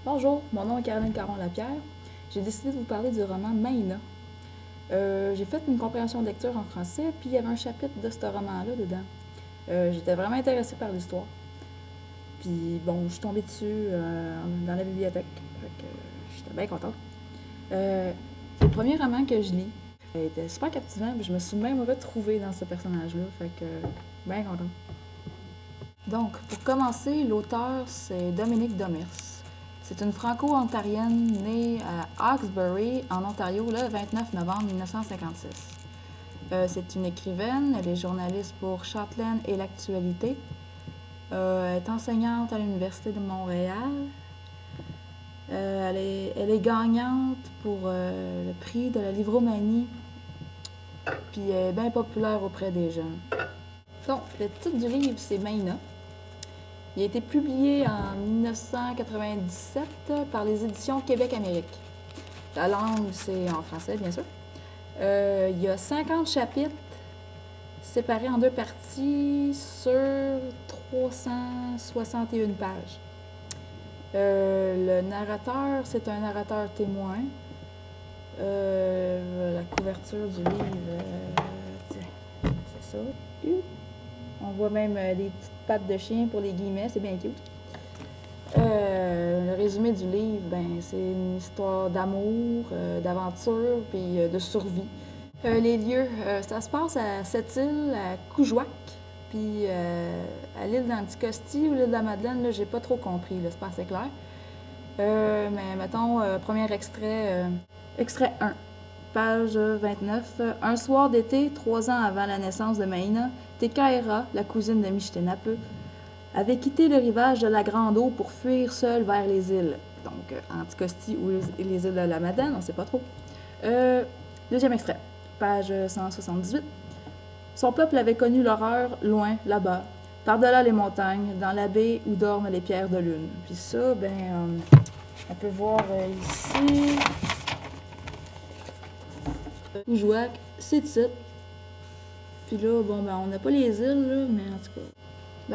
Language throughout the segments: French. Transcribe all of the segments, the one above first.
Bonjour, mon nom est Caroline Caron-Lapierre. J'ai décidé de vous parler du roman Maïna. J'ai fait une compréhension de lecture en français, puis il y avait un chapitre de ce roman-là dedans. J'étais vraiment intéressée par l'histoire. Puis bon, je suis tombée dessus dans la bibliothèque. Fait que j'étais bien contente. C'est le premier roman que je lis. Il était super captivant, puis je me suis même retrouvée dans ce personnage-là. Fait que bien contente. Donc, pour commencer, l'auteur, c'est Dominique Domers. C'est une franco-ontarienne née à Hawkesbury, en Ontario, le 29 novembre 1956. C'est une écrivaine, elle est journaliste pour Châtelaine et l'Actualité. Elle est enseignante à l'Université de Montréal. Elle est gagnante pour le prix de la livromanie, puis elle est bien populaire auprès des jeunes. Donc, le titre du livre, c'est Maïna. Il a été publié en 1997 par les éditions Québec-Amérique. La langue, c'est en français, bien sûr. Il y a 50 chapitres séparés en deux parties sur 361 pages. Le narrateur, c'est un narrateur témoin. La couverture du livre, c'est ça. On voit même des petites pattes de chien pour les guillemets, c'est bien cute. Le résumé du livre, c'est une histoire d'amour, d'aventure, puis de survie. Les lieux, ça se passe à cette île, à Coujouac, puis à l'île d'Anticosti ou l'île de la Madeleine, là, j'ai pas trop compris, là, c'est pas assez clair. Mais mettons, premier extrait, extrait 1, page 29. Un soir d'été, 3 ans avant la naissance de Maïna, Tekaera, la cousine de Michtenapeu, avait quitté le rivage de la Grande Eau pour fuir seule vers les îles. Donc, Anticosti ou les îles de la Madeleine, on ne sait pas trop. Deuxième extrait, page 178. Son peuple avait connu l'horreur loin, là-bas, par-delà les montagnes, dans la baie où dorment les pierres de lune. Puis ça, on peut voir ici. Coujouac, c'est titre. Puis là, on n'a pas les îles, là, mais en tout cas.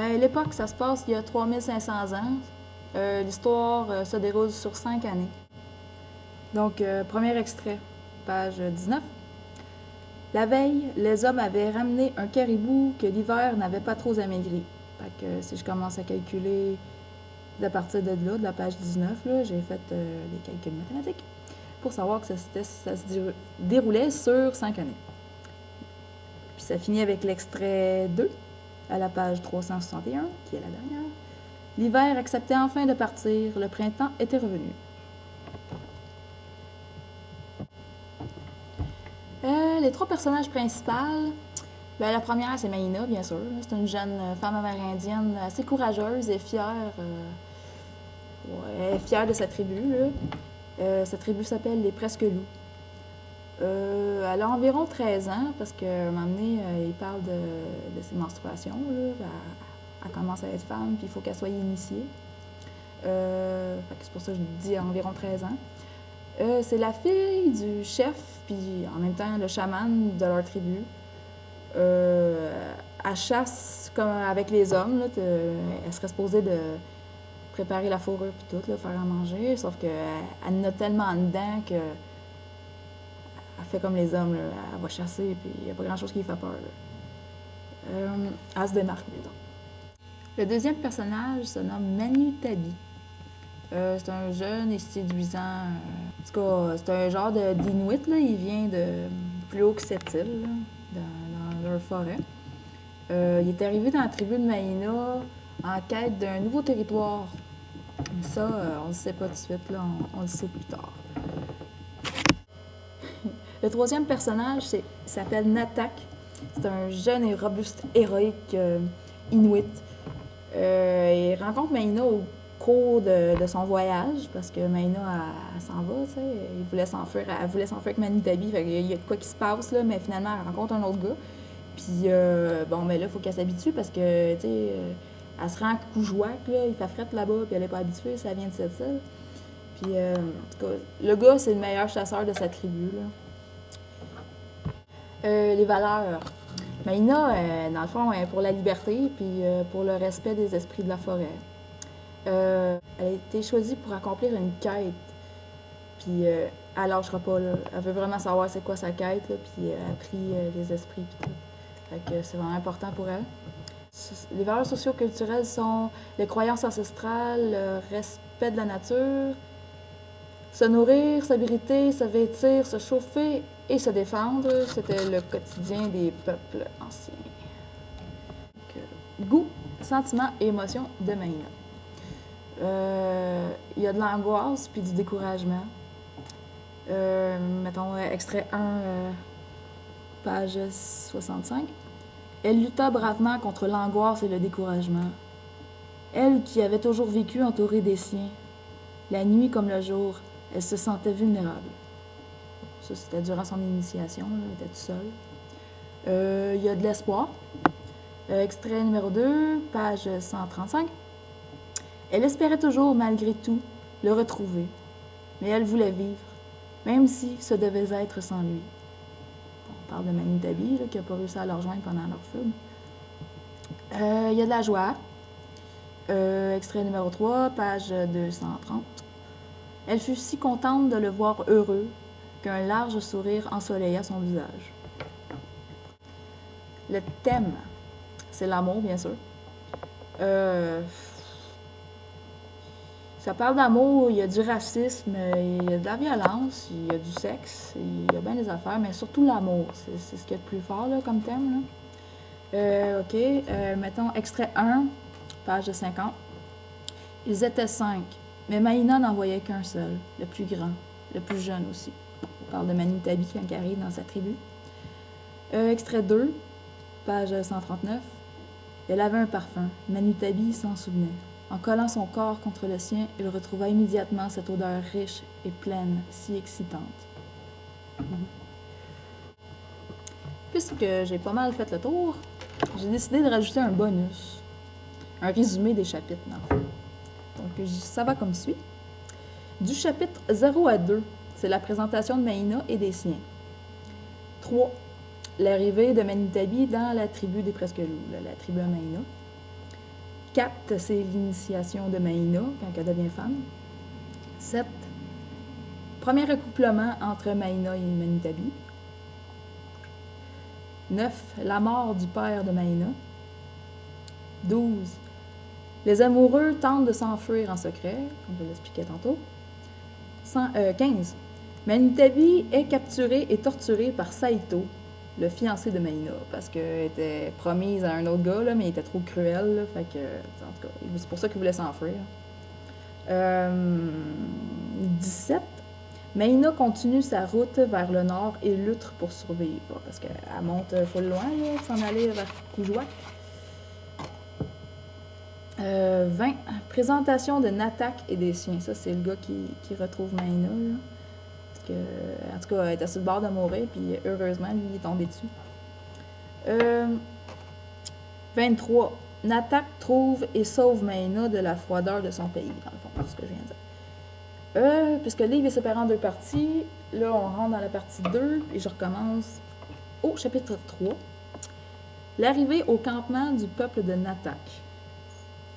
À l'époque, ça se passe il y a 3500 ans. L'histoire se déroule sur 5 années. Donc, premier extrait, page 19. La veille, les hommes avaient ramené un caribou que l'hiver n'avait pas trop amaigri. Fait que si je commence à calculer de partir de là, de la page 19, là, j'ai fait des calculs mathématiques pour savoir que ça se déroulait sur 5 années. Puis ça finit avec l'extrait 2, à la page 361, qui est la dernière. L'hiver acceptait enfin de partir, le printemps était revenu. Les 3 personnages principaux, la première, c'est Maïna, bien sûr. C'est une jeune femme amérindienne assez courageuse et fière. Elle est fière de sa tribu. Sa tribu s'appelle les Presque-Loups. Elle a environ 13 ans, parce qu'à un moment donné, il parle de ses menstruations. Là. Elle commence à être femme, puis il faut qu'elle soit initiée. C'est pour ça que je dis environ 13 ans. C'est la fille du chef, puis en même temps le chaman de leur tribu. Elle chasse comme avec les hommes. Là, elle serait supposée de préparer la fourrure puis tout, là, faire à manger, sauf qu'elle en a tellement dedans que elle fait comme les hommes, là. Elle va chasser, puis il n'y a pas grand-chose qui lui fait peur. Elle se démarque, disons. Le deuxième personnage se nomme Manu Tabi. C'est un jeune et séduisant. En tout cas, c'est un genre d'Inuit, là. Il vient de plus haut que cette île, là, dans leur forêt. Il est arrivé dans la tribu de Maïna en quête d'un nouveau territoire. Ça, on ne le sait pas tout de suite, là, on le sait plus tard. Le troisième personnage s'appelle Natak. C'est un jeune et robuste héroïque Inuit. Il rencontre Maïna au cours de son voyage, parce que Maïna, elle s'en va, tu sais. Elle voulait s'enfuir avec Manitabi, fait qu'il y a de quoi qui se passe, là, mais finalement, elle rencontre un autre gars. Puis, là, il faut qu'elle s'habitue, parce que, tu sais, elle se rend à Coujouac, là, il fait fret là-bas, puis elle n'est pas habituée, ça vient de cette île. Puis, en tout cas, le gars, c'est le meilleur chasseur de sa tribu, là. Les valeurs. Maïna, dans le fond, est pour la liberté puis pour le respect des esprits de la forêt. Elle a été choisie pour accomplir une quête. Puis elle lâchera pas, là. Elle veut vraiment savoir c'est quoi sa quête, là, puis elle a pris les esprits, puis tout. Fait que c'est vraiment important pour elle. Les valeurs socio-culturelles sont les croyances ancestrales, le respect de la nature, se nourrir, s'abriter, se vêtir, se chauffer et se défendre. C'était le quotidien des peuples anciens. Donc, goût, sentiments et émotions de Maïna. Il y a de l'angoisse puis du découragement. Mettons, extrait 1, page 65. Elle lutta bravement contre l'angoisse et le découragement. Elle qui avait toujours vécu entourée des siens. La nuit comme le jour, elle se sentait vulnérable. Ça, c'était durant son initiation, là, elle était toute seule. Il y a de l'espoir. Extrait numéro 2, page 135. Elle espérait toujours, malgré tout, le retrouver. Mais elle voulait vivre, même si ce devait être sans lui. On parle de Manitabi, qui n'a pas réussi à le rejoindre pendant leur fugue. Il y a de la joie. Extrait numéro 3, page 230. Elle fut si contente de le voir heureux qu'un large sourire ensoleilla son visage. Le thème, c'est l'amour, bien sûr. Ça parle d'amour, il y a du racisme, il y a de la violence, il y a du sexe, il y a bien des affaires, mais surtout l'amour. C'est ce qu'il y a de plus fort là, comme thème. Là. OK. Mettons, extrait 1, page 50. Ils étaient 5, mais Maïna n'en voyait qu'un seul, le plus grand, le plus jeune aussi. On parle de Manitabi quand il arrive dans sa tribu. Extrait 2, page 139. Elle avait un parfum. Manitabi s'en souvenait. En collant son corps contre le sien, il retrouva immédiatement cette odeur riche et pleine, si excitante. Puisque j'ai pas mal fait le tour, j'ai décidé de rajouter un bonus, un résumé des chapitres, dans le fond. Donc, ça va comme suit. Du chapitre 0 à 2, c'est la présentation de Maïna et des siens. 3. L'arrivée de Manitabi dans la tribu des Presque-Loups, la tribu à Maïna. 4, c'est l'initiation de Maïna, quand elle devient femme. 7, premier accouplement entre Maïna et Manitabi. 9, la mort du père de Maïna. 12, les amoureux tentent de s'enfuir en secret, comme je l'expliquais tantôt. 15, Manitabi est capturée et torturée par Saito, le fiancé de Maïna, parce qu'elle était promise à un autre gars, là, mais il était trop cruel, là, fait que, en tout cas, c'est pour ça qu'il voulait s'enfuir. 17. Maïna continue sa route vers le nord et lutte pour survivre, parce qu'elle monte full loin, là, s'en aller vers Coujouac. 20. Présentation de Natak et des siens. Ça, c'est le gars qui retrouve Maïna, là. En tout cas, elle était sur le bord de mourir, puis heureusement, lui, il est tombé dessus. 23. Natak trouve et sauve Maïna de la froideur de son pays, dans le fond, c'est ce que je viens de dire. Puisque le livre est séparé en 2 parties, là, on rentre dans la partie 2, et je recommence au chapitre 3. L'arrivée au campement du peuple de Natak.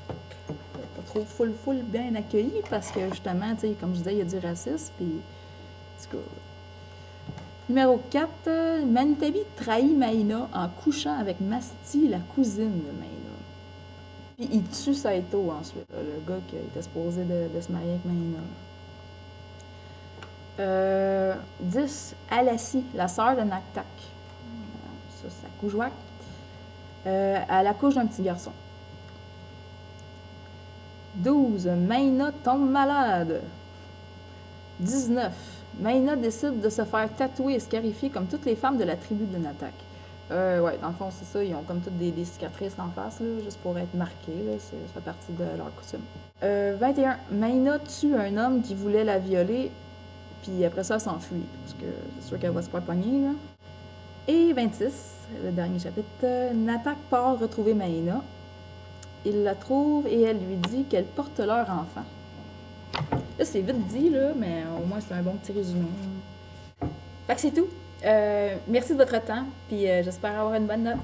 Pas trop full bien accueilli, parce que justement, tu sais, comme je disais, il y a du racisme, puis... Numéro 4, Manitabi trahit Maïna en couchant avec Masti, la cousine de Maïna. Puis il tue Saito ensuite, le gars qui était supposé de se marier avec Maïna. 10, Alassi, la sœur de Naktak. Ça, c'est la Coujouac. Elle accouche d'un petit garçon. 12, Maïna tombe malade. 19, Maïna décide de se faire tatouer et scarifier comme toutes les femmes de la tribu de Natak. Ouais, dans le fond, c'est ça. Ils ont comme toutes des cicatrices en face, là, juste pour être marqués. Là, ça fait partie de leur coutume. 21. Maïna tue un homme qui voulait la violer, puis après ça, elle s'enfuit. Parce que c'est sûr qu'elle va se faire pogner, là. Et 26, le dernier chapitre. Natak part retrouver Maïna. Il la trouve et elle lui dit qu'elle porte leur enfant. Là, c'est vite dit, là, mais au moins, c'est un bon petit résumé. Fait que c'est tout. Merci de votre temps, puis j'espère avoir une bonne note.